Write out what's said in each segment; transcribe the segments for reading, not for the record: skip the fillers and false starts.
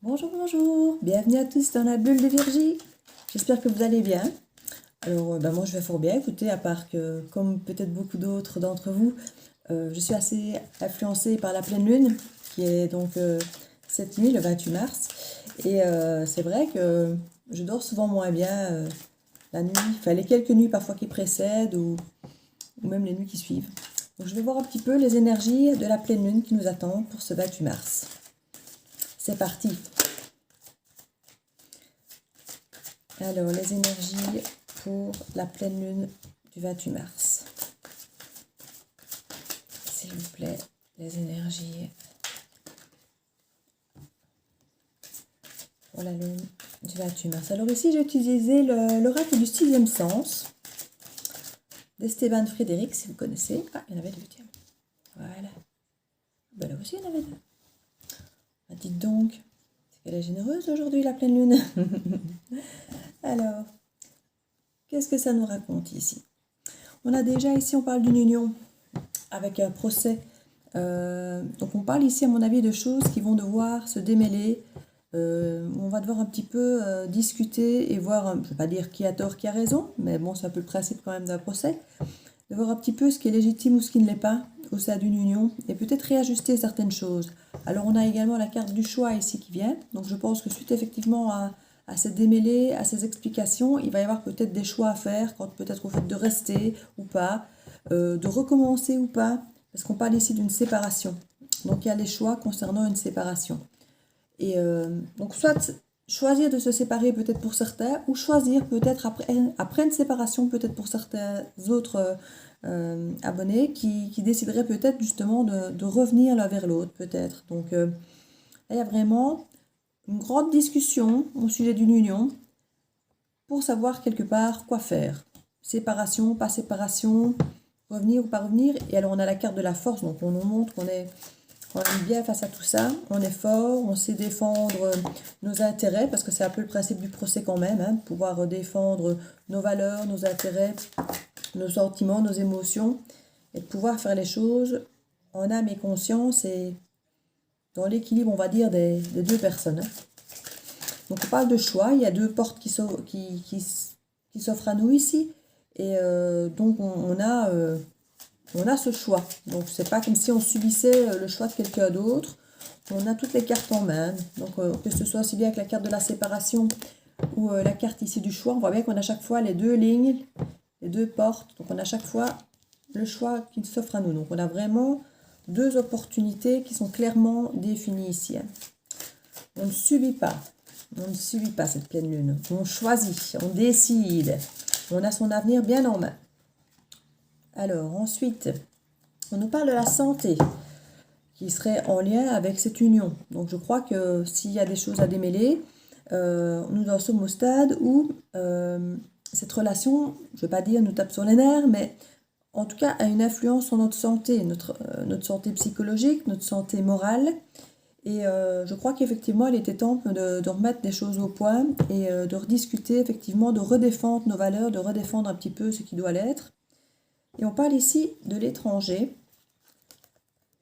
Bonjour, bonjour, bienvenue à tous dans la bulle de Virgie. J'espère que vous allez bien. Alors, moi je vais fort bien, écoutez, à part que, comme peut-être beaucoup d'autres d'entre vous, je suis assez influencée par la pleine lune, qui est donc cette nuit, le 28 mars. Et c'est vrai que je dors souvent moins bien la nuit, enfin les quelques nuits parfois qui précèdent ou même les nuits qui suivent. Donc je vais voir un petit peu les énergies de la pleine lune qui nous attendent pour ce 28 mars. C'est parti. Alors, les énergies pour la pleine lune du 28 mars. S'il vous plaît, les énergies pour la lune du 28 mars. Alors ici, j'ai utilisé l'oracle du sixième sens d'Esteban Frédéric, si vous connaissez. Ah, il y en avait deux, tiens. Voilà. Ben là aussi, il y en avait deux. Ah, dites donc, c'est qu'elle est généreuse aujourd'hui, la pleine lune. Alors, qu'est-ce que ça nous raconte ici? On a déjà ici, on parle d'une union avec un procès. Donc on parle ici, à mon avis, de choses qui vont devoir se démêler. On va devoir un petit peu discuter et voir, je ne vais pas dire qui a tort, qui a raison, mais bon, c'est un peu le principe quand même d'un procès. De voir un petit peu ce qui est légitime ou ce qui ne l'est pas au sein d'une union et peut-être réajuster certaines choses. Alors on a également la carte du choix ici qui vient. Donc je pense que suite effectivement à ces démêlés, à ces explications, il va y avoir peut-être des choix à faire quant peut-être au fait de rester ou pas, de recommencer ou pas, parce qu'on parle ici d'une séparation. Donc il y a les choix concernant une séparation. Et donc soit choisir de se séparer peut-être pour certains, ou choisir peut-être après une séparation peut-être pour certains autres abonnés qui décideraient peut-être justement de revenir l'un vers l'autre peut-être. Donc là, il y a vraiment une grande discussion au sujet d'une union pour savoir quelque part quoi faire. Séparation, pas séparation, revenir ou pas revenir. Et alors on a la carte de la force, donc on nous montre qu'on est bien face à tout ça, on est fort, on sait défendre nos intérêts, parce que c'est un peu le principe du procès quand même, hein, pouvoir défendre nos valeurs, nos intérêts, nos sentiments, nos émotions, et de pouvoir faire les choses en âme et conscience et dans l'équilibre, on va dire, des deux personnes. Hein. Donc on parle de choix, il y a deux portes qui s'offrent à nous ici, et donc on a ce choix. Donc c'est pas comme si on subissait le choix de quelqu'un d'autre. On a toutes les cartes en main. Donc que ce soit aussi bien avec la carte de la séparation ou la carte ici du choix, on voit bien qu'on a chaque fois les deux lignes, les deux portes. Donc on a chaque fois le choix qui s'offre à nous. Donc on a vraiment deux opportunités qui sont clairement définies ici. Hein. On ne subit pas. On ne subit pas cette pleine lune. On choisit, on décide. On a son avenir bien en main. Alors ensuite, on nous parle de la santé qui serait en lien avec cette union. Donc je crois que s'il y a des choses à démêler, nous en sommes au stade où cette relation, je ne vais pas dire nous tape sur les nerfs, mais en tout cas a une influence sur notre santé, notre santé psychologique, notre santé morale. Et je crois qu'effectivement, il était temps de remettre des choses au point et de rediscuter, effectivement, de redéfendre nos valeurs, de redéfendre un petit peu ce qui doit l'être. Et on parle ici de l'étranger.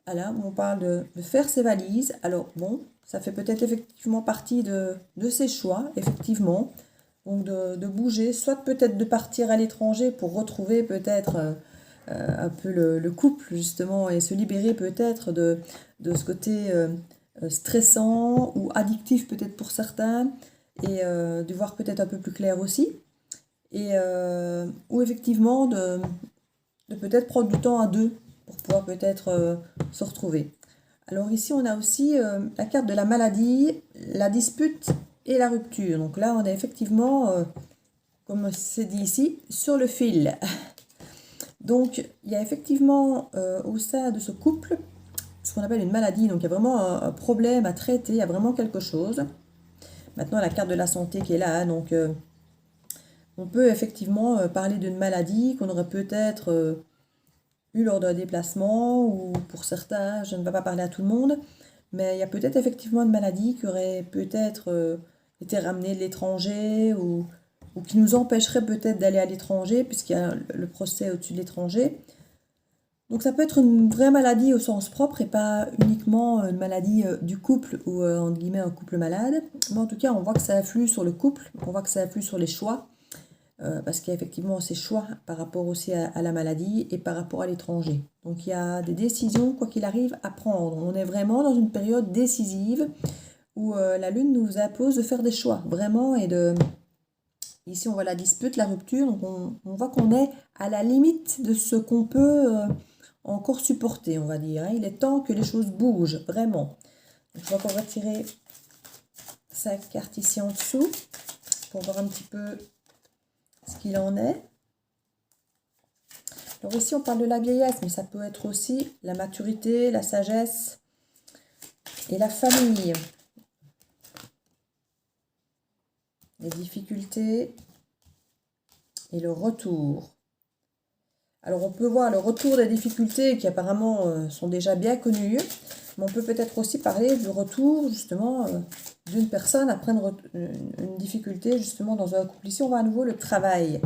Voilà, on parle de faire ses valises. Alors bon, ça fait peut-être effectivement partie de ses choix, effectivement. Donc de bouger, soit peut-être de partir à l'étranger pour retrouver peut-être un peu le couple justement et se libérer peut-être de ce côté stressant ou addictif peut-être pour certains et de voir peut-être un peu plus clair aussi. Et ou effectivement de peut-être prendre du temps à deux pour pouvoir peut-être se retrouver. Alors ici, on a aussi la carte de la maladie, la dispute et la rupture. Donc là, on est effectivement, comme c'est dit ici, sur le fil. Donc, il y a effectivement au sein de ce couple ce qu'on appelle une maladie. Donc, il y a vraiment un problème à traiter, il y a vraiment quelque chose. Maintenant, la carte de la santé qui est là. Hein, donc, on peut effectivement parler d'une maladie qu'on aurait peut-être eu lors d'un déplacement ou pour certains, je ne vais pas parler à tout le monde, mais il y a peut-être effectivement une maladie qui aurait peut-être été ramenée de l'étranger ou qui nous empêcherait peut-être d'aller à l'étranger puisqu'il y a le procès au-dessus de l'étranger. Donc ça peut être une vraie maladie au sens propre et pas uniquement une maladie du couple ou entre guillemets un couple malade. Mais en tout cas, on voit que ça influe sur le couple, on voit que ça influe sur les choix, parce qu'il y a effectivement ces choix par rapport aussi à la maladie et par rapport à l'étranger. Donc il y a des décisions, quoi qu'il arrive, à prendre. On est vraiment dans une période décisive où la Lune nous impose de faire des choix, vraiment, et de... Ici, on voit la dispute, la rupture, donc on voit qu'on est à la limite de ce qu'on peut encore supporter, on va dire. Il est temps que les choses bougent, vraiment. Donc, je vais encore retirer sa carte ici en dessous pour voir un petit peu ce qu'il en est. Alors ici, on parle de la vieillesse, mais ça peut être aussi la maturité, la sagesse et la famille. Les difficultés et le retour. Alors on peut voir le retour des difficultés qui apparemment sont déjà bien connues, mais on peut peut-être aussi parler du retour justement d'une personne après une difficulté justement dans un couple. Ici on voit à nouveau le travail.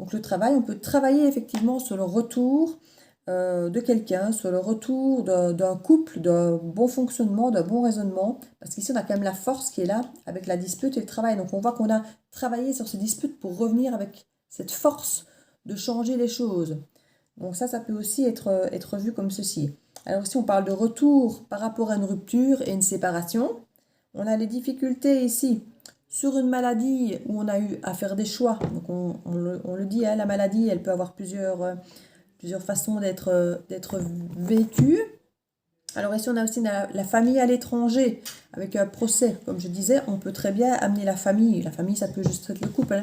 Donc le travail, on peut travailler effectivement sur le retour de quelqu'un, sur le retour d'un couple, d'un bon fonctionnement, d'un bon raisonnement, parce qu'ici on a quand même la force qui est là avec la dispute et le travail. Donc on voit qu'on a travaillé sur ces disputes pour revenir avec cette force de changer les choses. Donc ça peut aussi être vu comme ceci. Alors si on parle de retour par rapport à une rupture et une séparation, on a les difficultés ici sur une maladie où on a eu à faire des choix. Donc on le dit, hein, la maladie, elle peut avoir plusieurs façons d'être vécue. Alors ici, on a aussi la famille à l'étranger, avec un procès. Comme je disais, on peut très bien amener la famille. La famille, ça peut juste être le couple.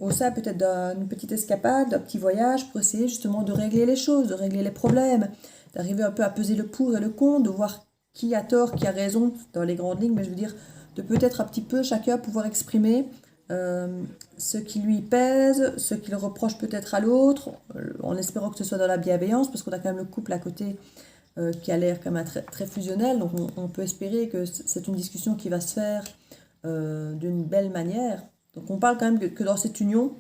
Au sein peut-être d'une petite escapade, d'un petit voyage, pour essayer justement de régler les choses, de régler les problèmes, d'arriver un peu à peser le pour et le contre, de voir qui a tort, qui a raison dans les grandes lignes, mais je veux dire, de peut-être un petit peu chacun pouvoir exprimer ce qui lui pèse, ce qu'il reproche peut-être à l'autre, en espérant que ce soit dans la bienveillance, parce qu'on a quand même le couple à côté qui a l'air quand même très, très fusionnel, donc on peut espérer que c'est une discussion qui va se faire d'une belle manière. Donc on parle quand même que dans cette union,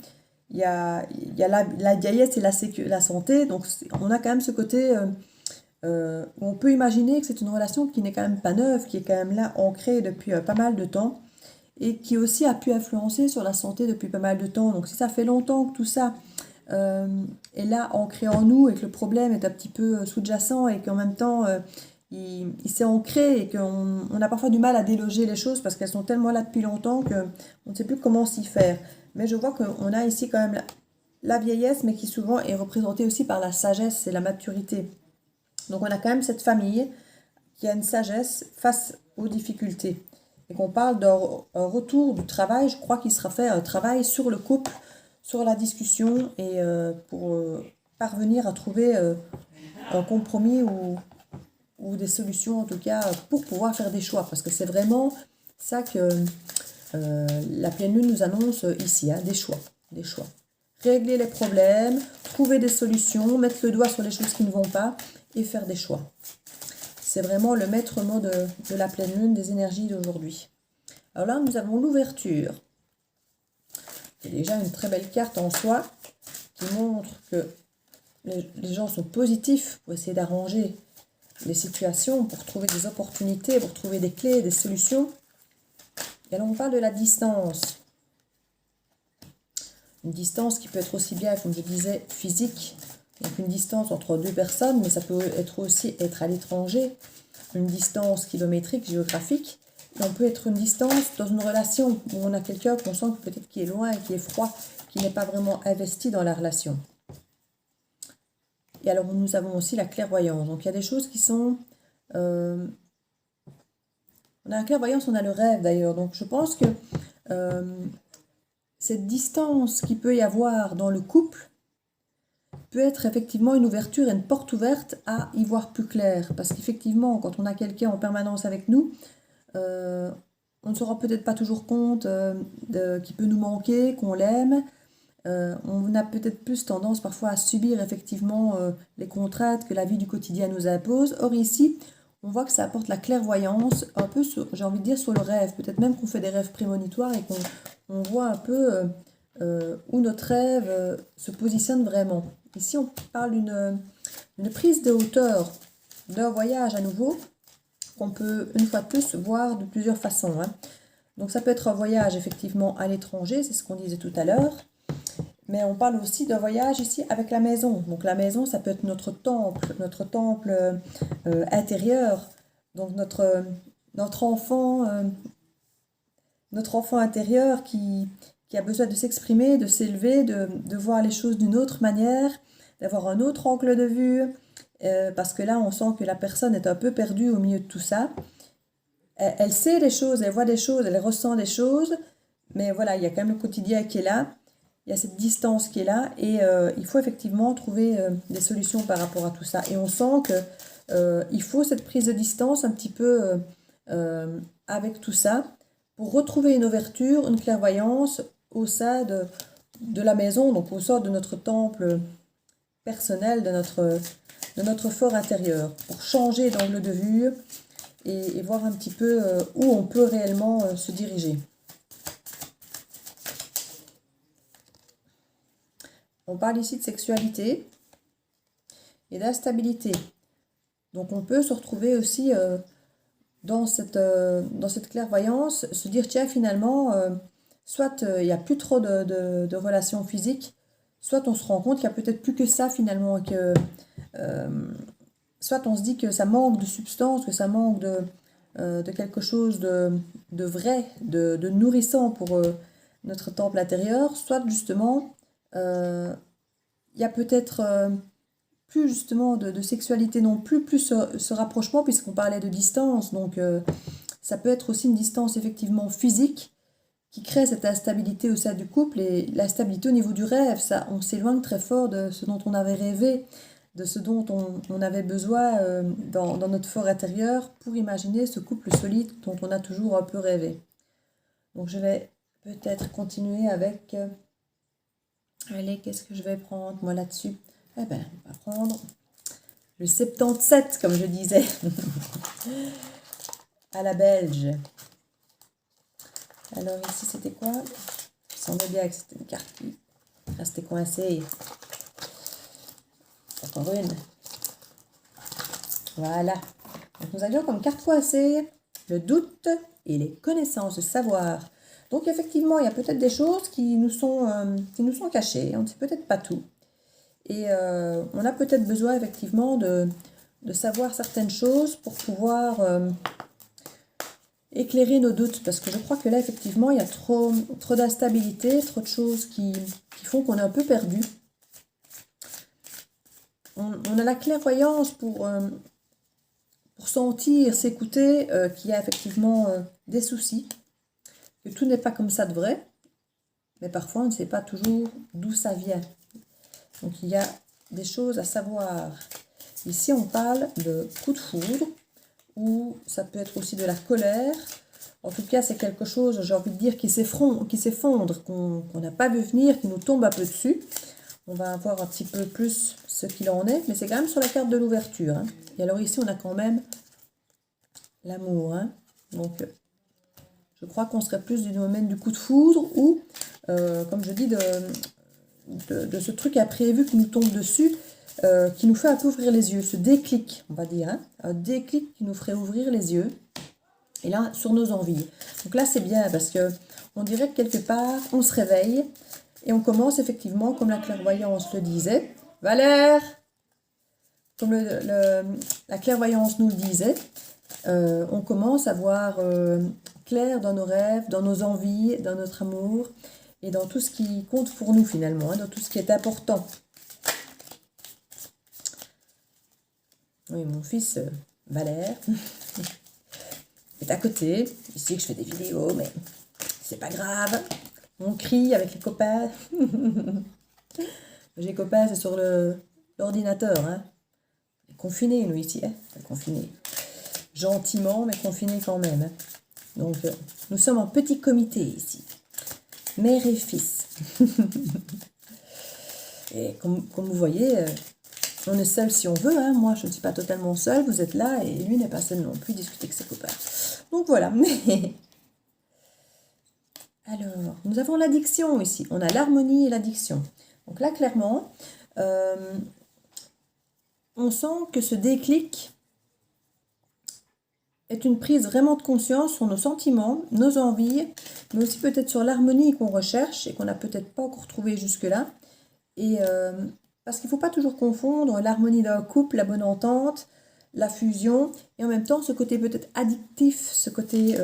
il y a la vieillesse et la santé, donc on a quand même ce côté où on peut imaginer que c'est une relation qui n'est quand même pas neuve, qui est quand même là ancrée depuis pas mal de temps, et qui aussi a pu influencer sur la santé depuis pas mal de temps. Donc si ça fait longtemps que tout ça est là ancré en nous et que le problème est un petit peu sous-jacent et qu'en même temps il s'est ancré et qu'on a parfois du mal à déloger les choses parce qu'elles sont tellement là depuis longtemps qu'on ne sait plus comment s'y faire. Mais je vois qu'on a ici quand même la vieillesse, mais qui souvent est représentée aussi par la sagesse et la maturité. Donc on a quand même cette famille qui a une sagesse face aux difficultés. Et qu'on parle d'un retour du travail, je crois qu'il sera fait un travail sur le couple, sur la discussion, et pour parvenir à trouver un compromis ou des solutions, en tout cas, pour pouvoir faire des choix. Parce que c'est vraiment ça que la pleine lune nous annonce ici, hein, des choix. Régler les problèmes, trouver des solutions, mettre le doigt sur les choses qui ne vont pas et faire des choix. C'est vraiment le maître mot de la pleine lune, des énergies d'aujourd'hui. Alors là, nous avons l'ouverture. C'est déjà une très belle carte en soi qui montre que les gens sont positifs pour essayer d'arranger les situations, pour trouver des opportunités, pour trouver des clés, des solutions. Et alors on parle de la distance. Une distance qui peut être aussi bien, comme je disais, physique. Donc une distance entre deux personnes, mais ça peut être aussi être à l'étranger. Une distance kilométrique, géographique. Et on peut être une distance dans une relation où on a quelqu'un qu'on sent peut-être qui est loin et qui est froid, qui n'est pas vraiment investi dans la relation. Et alors nous avons aussi la clairvoyance. Donc il y a des choses qui sont... on a la clairvoyance, on a le rêve d'ailleurs. Donc je pense que cette distance qu'il peut y avoir dans le couple peut être effectivement une ouverture et une porte ouverte à y voir plus clair. Parce qu'effectivement, quand on a quelqu'un en permanence avec nous, on ne se rend peut-être pas toujours compte qu'il peut nous manquer, qu'on l'aime. On a peut-être plus tendance parfois à subir effectivement les contraintes que la vie du quotidien nous impose. Or ici, on voit que ça apporte la clairvoyance, un peu, j'ai envie de dire, sur le rêve. Peut-être même qu'on fait des rêves prémonitoires et qu'on voit un peu où notre rêve se positionne vraiment. Ici, on parle d'une prise de hauteur, d'un voyage à nouveau, qu'on peut, une fois de plus, voir de plusieurs façons. Hein. Donc, ça peut être un voyage, effectivement, à l'étranger, c'est ce qu'on disait tout à l'heure. Mais on parle aussi d'un voyage ici avec la maison. Donc, la maison, ça peut être notre temple intérieur. Donc, notre enfant intérieur qui a besoin de s'exprimer, de s'élever, de voir les choses d'une autre manière, d'avoir un autre angle de vue, parce que là, on sent que la personne est un peu perdue au milieu de tout ça. Elle sait les choses, elle voit des choses, elle ressent des choses, mais voilà, il y a quand même le quotidien qui est là, il y a cette distance qui est là, et il faut effectivement trouver des solutions par rapport à tout ça. Et on sent que il faut cette prise de distance un petit peu avec tout ça, pour retrouver une ouverture, une clairvoyance au sein de la maison, donc au sein de notre temple personnel, de notre fort intérieur, pour changer d'angle de vue et voir un petit peu où on peut réellement se diriger. On parle ici de sexualité et d'instabilité. Donc on peut se retrouver aussi dans cette clairvoyance, se dire tiens finalement, soit il n'y a plus trop de relations physiques, soit on se rend compte qu'il n'y a peut-être plus que ça finalement, que soit on se dit que ça manque de substance, que ça manque de quelque chose de vrai, de nourrissant pour notre temple intérieur, soit justement il y a peut-être plus justement de sexualité non plus, plus ce rapprochement puisqu'on parlait de distance, donc ça peut être aussi une distance effectivement physique qui crée cette instabilité au sein du couple et l'instabilité au niveau du rêve, ça, on s'éloigne très fort de ce dont on avait rêvé, de ce dont on avait besoin dans notre fort intérieur pour imaginer ce couple solide dont on a toujours un peu rêvé. Donc je vais peut-être continuer avec... allez, qu'est-ce que je vais prendre moi là-dessus? Eh bien, on va prendre le 77, comme je disais, à la belge. Alors ici, c'était quoi? Il semblait bien que c'était une carte qui restait coincée. Encore une. Voilà. Donc nous avions comme carte coincée le doute et les connaissances, le savoir. Donc effectivement, il y a peut-être des choses qui nous sont cachées. On ne sait peut-être pas tout. Et on a peut-être besoin effectivement de savoir certaines choses pour pouvoir éclairer nos doutes. Parce que je crois que là, effectivement, il y a trop d'instabilité, trop de choses qui font qu'on est un peu perdu. On a la clairvoyance pour sentir, s'écouter qu'il y a effectivement des soucis, que tout n'est pas comme ça de vrai, mais parfois on ne sait pas toujours d'où ça vient. Donc il y a des choses à savoir. Ici on parle de coup de foudre, ou ça peut être aussi de la colère. En tout cas c'est quelque chose, j'ai envie de dire, qui s'effondre, qu'on n'a pas vu venir, qui nous tombe un peu dessus. On va voir un petit peu plus ce qu'il en est, mais c'est quand même sur la carte de l'ouverture. Hein. Et alors ici, on a quand même l'amour. Hein. Donc, je crois qu'on serait plus du domaine du coup de foudre ou, comme je dis, de ce truc imprévu qui nous tombe dessus, qui nous fait un peu ouvrir les yeux. Ce déclic, on va dire. Hein. Un déclic qui nous ferait ouvrir les yeux. Et là, sur nos envies. Donc là, c'est bien parce que on dirait que quelque part, on se réveille. Et on commence effectivement, comme la clairvoyance le disait, Valère, comme la clairvoyance nous le disait, on commence à voir clair dans nos rêves, dans nos envies, dans notre amour et dans tout ce qui compte pour nous finalement, hein, dans tout ce qui est important. Oui, mon fils Valère est à côté. Il sait que je fais des vidéos, mais c'est pas grave. On crie avec les copains. Les copains, c'est sur l'ordinateur. Hein. Confinés, nous, ici. Hein. Confinés. Gentiment, mais confinés quand même. Hein. Donc, nous sommes en petit comité ici. Mère et fils. Et comme vous voyez, on est seul si on veut. Hein. Moi, je ne suis pas totalement seule. Vous êtes là et lui n'est pas seul non plus. Discuter avec ses copains. Donc, voilà. Alors, nous avons l'addiction ici. On a l'harmonie et l'addiction. Donc là, clairement, On sent que ce déclic est une prise vraiment de conscience sur nos sentiments, nos envies, mais aussi peut-être sur l'harmonie qu'on recherche et qu'on n'a peut-être pas encore trouvé jusque-là. Et parce qu'il ne faut pas toujours confondre l'harmonie d'un couple, la bonne entente, la fusion, et en même temps ce côté peut-être addictif, ce côté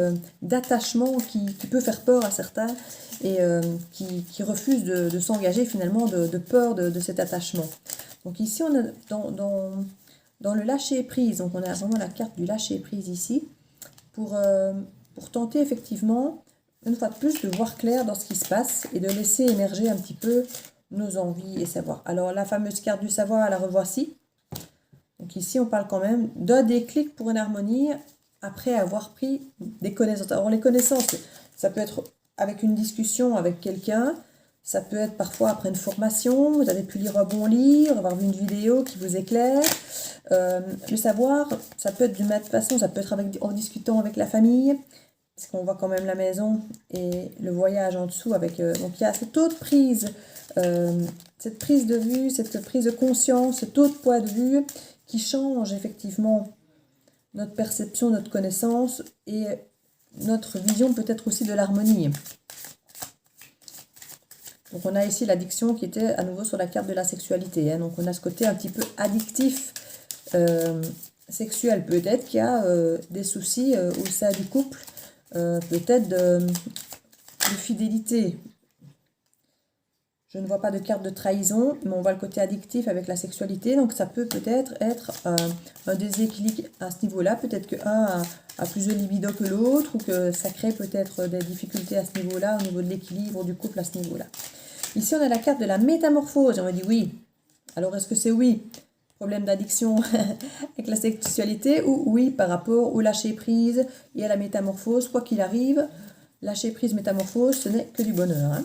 d'attachement qui peut faire peur à certains et qui refusent de s'engager finalement de peur de cet attachement. Donc ici on a dans le lâcher-prise, donc on a vraiment la carte du lâcher-prise ici, pour tenter effectivement, une fois de plus, de voir clair dans ce qui se passe et de laisser émerger un petit peu nos envies et savoir. Alors la fameuse carte du savoir, la revoici. Donc ici on parle quand même d'un déclic pour une harmonie après avoir pris des connaissances. Alors les connaissances, ça peut être avec une discussion avec quelqu'un, ça peut être parfois après une formation, vous avez pu lire un bon livre, avoir vu une vidéo qui vous éclaire. Le savoir, ça peut être d'une même façon, ça peut être en discutant avec la famille, parce qu'on voit quand même la maison et le voyage en dessous. Donc il y a cette autre prise, cette prise de vue, cette prise de conscience, cet autre point de vue qui change effectivement notre perception, notre connaissance et notre vision peut-être aussi de l'harmonie. Donc on a ici l'addiction qui était à nouveau sur la carte de la sexualité. Donc on a ce côté un petit peu addictif sexuel. Peut-être qu'il y a des soucis au sein du couple, peut-être de fidélité. Je ne vois pas de carte de trahison, mais on voit le côté addictif avec la sexualité. Donc ça peut peut-être être un déséquilibre à ce niveau-là. Peut-être qu'un a plus de libido que l'autre, ou que ça crée peut-être des difficultés à ce niveau-là, au niveau de l'équilibre du couple à ce niveau-là. Ici, on a la carte de la métamorphose. On va dire oui. Alors, est-ce que c'est oui, problème d'addiction avec la sexualité, ou oui, par rapport au lâcher-prise et à la métamorphose? Quoi qu'il arrive, lâcher-prise, métamorphose, ce n'est que du bonheur.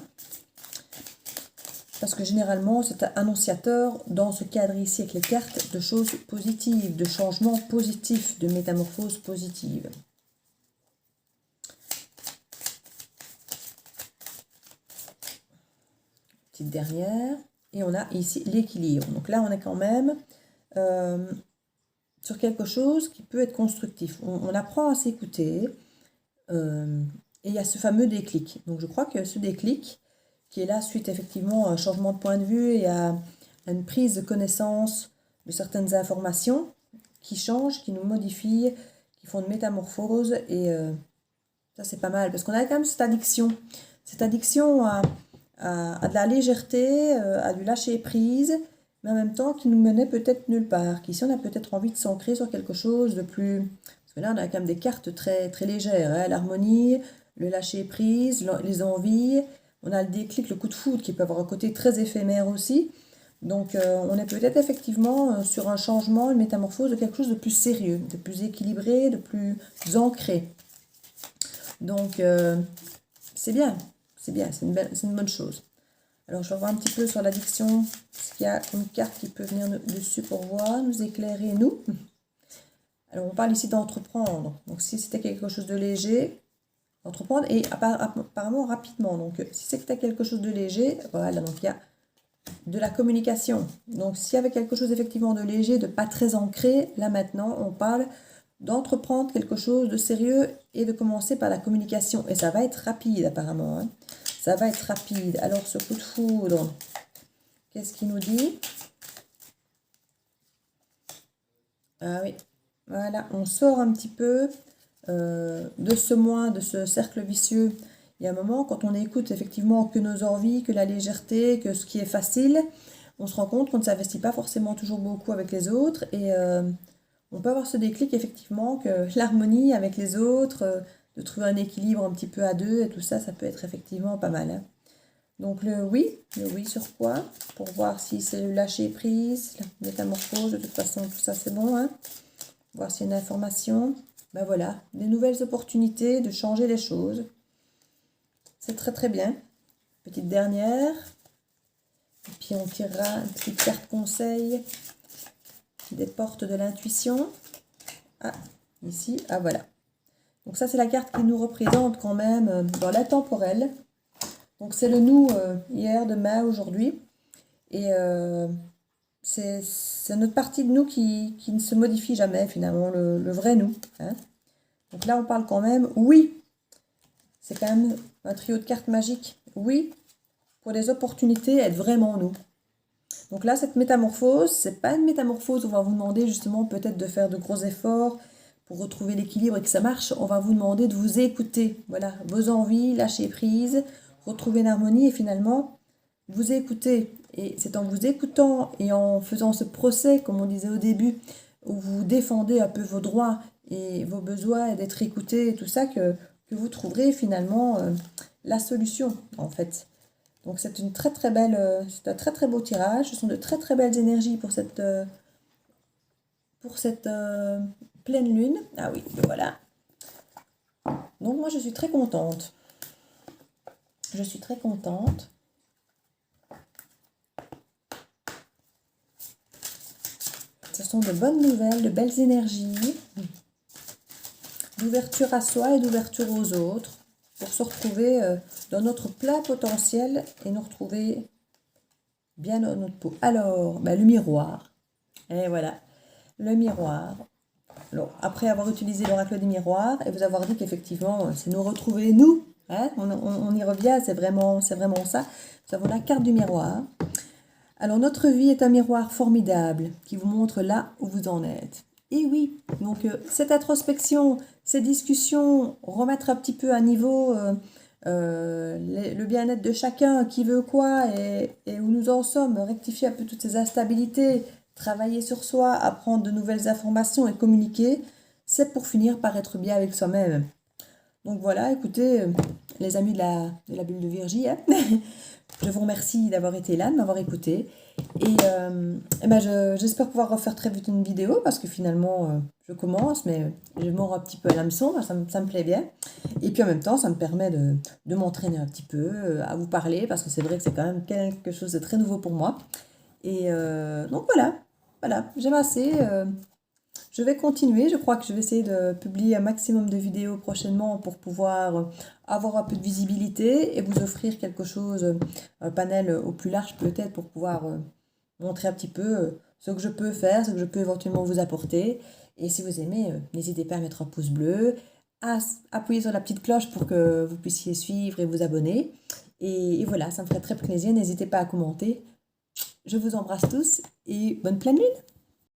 Parce que généralement, c'est un annonciateur, dans ce cadre ici avec les cartes, de choses positives, de changements positifs, de métamorphose positive. Petite dernière. Et on a ici l'équilibre. Donc là, on est quand même sur quelque chose qui peut être constructif. On apprend à s'écouter. Et il y a ce fameux déclic. Donc je crois que ce déclic, qui est là suite effectivement à un changement de point de vue et à une prise de connaissance de certaines informations qui changent, qui nous modifient, qui font une métamorphose. Et ça, c'est pas mal. Parce qu'on a quand même cette addiction à de la légèreté, à du lâcher prise, mais en même temps qui nous menait peut-être nulle part. Qu'ici, on a peut-être envie de s'ancrer sur quelque chose de plus... Parce que là, on a quand même des cartes très, très légères. L'harmonie, le lâcher prise, les envies. On a le déclic, le coup de foudre qui peut avoir un côté très éphémère aussi. Donc, on est peut-être effectivement sur un changement, une métamorphose de quelque chose de plus sérieux, de plus équilibré, de plus ancré. Donc, c'est bien. C'est bien, c'est une bonne chose. Alors, je vais voir un petit peu sur l'addiction, ce qu'il y a une carte qui peut venir dessus pour voir, nous éclairer, nous. Alors, on parle ici d'entreprendre. Donc, si c'était quelque chose de léger, entreprendre, et apparemment rapidement. Donc, si c'était quelque chose de léger, voilà, donc il y a de la communication. Donc, s'il y avait quelque chose effectivement de léger, de pas très ancré, là maintenant, on parle d'entreprendre quelque chose de sérieux et de commencer par la communication. Et ça va être rapide apparemment. Ça va être rapide. Alors ce coup de foudre, qu'est-ce qu'il nous dit? Ah oui, voilà, on sort un petit peu de ce cercle vicieux. Il y a un moment, quand on écoute effectivement que nos envies, que la légèreté, que ce qui est facile, on se rend compte qu'on ne s'investit pas forcément toujours beaucoup avec les autres. Et on peut avoir ce déclic effectivement que l'harmonie avec les autres, de trouver un équilibre un petit peu à deux et tout ça, ça peut être effectivement pas mal. Donc le oui sur quoi? Pour voir si c'est le lâcher prise, la métamorphose, de toute façon tout ça c'est bon. Voir s'il y a une information. Ben voilà, des nouvelles opportunités de changer les choses. C'est très très bien. Petite dernière. Et puis on tirera une petite carte conseil. Des portes de l'intuition. Ah, ici, ah voilà. Donc ça, c'est la carte qui nous représente quand même dans l'intemporel. Donc c'est le nous hier, demain, aujourd'hui. Et c'est notre partie de nous qui ne se modifie jamais, finalement, le vrai nous. Hein. Donc là, on parle quand même, oui, c'est quand même un trio de cartes magiques. Oui, pour les opportunités, être vraiment nous. Donc là, cette métamorphose, c'est pas une métamorphose où on va vous demander justement peut-être de faire de gros efforts pour retrouver l'équilibre et que ça marche. On va vous demander de vous écouter. Voilà, vos envies, lâcher prise, retrouver l'harmonie et finalement vous écouter. Et c'est en vous écoutant et en faisant ce procès, comme on disait au début, où vous défendez un peu vos droits et vos besoins et d'être écouté et tout ça que vous trouverez finalement la solution en fait. Donc c'est une très très belle, c'est un très très beau tirage. Ce sont de très très belles énergies pour cette pleine lune. Ah oui, voilà. Donc moi je suis très contente. Je suis très contente. Ce sont de bonnes nouvelles, de belles énergies, d'ouverture à soi et d'ouverture aux autres, pour se retrouver dans notre plein potentiel et nous retrouver bien dans notre peau. Alors, le miroir. Et voilà, le miroir. Alors, après avoir utilisé l'oracle des miroirs et vous avoir dit qu'effectivement, c'est nous retrouver nous, hein, on y revient, c'est vraiment ça. Nous avons la carte du miroir. Alors, notre vie est un miroir formidable qui vous montre là où vous en êtes. Et oui, donc cette introspection, ces discussions, remettre un petit peu à niveau le bien-être de chacun, qui veut quoi et où nous en sommes, rectifier un peu toutes ces instabilités, travailler sur soi, apprendre de nouvelles informations et communiquer, c'est pour finir par être bien avec soi-même. Donc voilà, écoutez, les amis de la bulle de Virgie, hein, je vous remercie d'avoir été là, de m'avoir écouté. Et j'espère pouvoir refaire très vite une vidéo parce que finalement, je commence, mais je mords un petit peu à l'hameçon, ça me plaît bien. Et puis en même temps, ça me permet de m'entraîner un petit peu, à vous parler parce que c'est vrai que c'est quand même quelque chose de très nouveau pour moi. Et donc voilà, j'aime assez. Je vais continuer, je crois que je vais essayer de publier un maximum de vidéos prochainement pour pouvoir avoir un peu de visibilité et vous offrir quelque chose, un panel au plus large peut-être pour pouvoir montrer un petit peu ce que je peux faire, ce que je peux éventuellement vous apporter. Et si vous aimez, n'hésitez pas à mettre un pouce bleu, à appuyer sur la petite cloche pour que vous puissiez suivre et vous abonner. Et voilà, ça me ferait très plaisir, n'hésitez pas à commenter. Je vous embrasse tous et bonne pleine lune!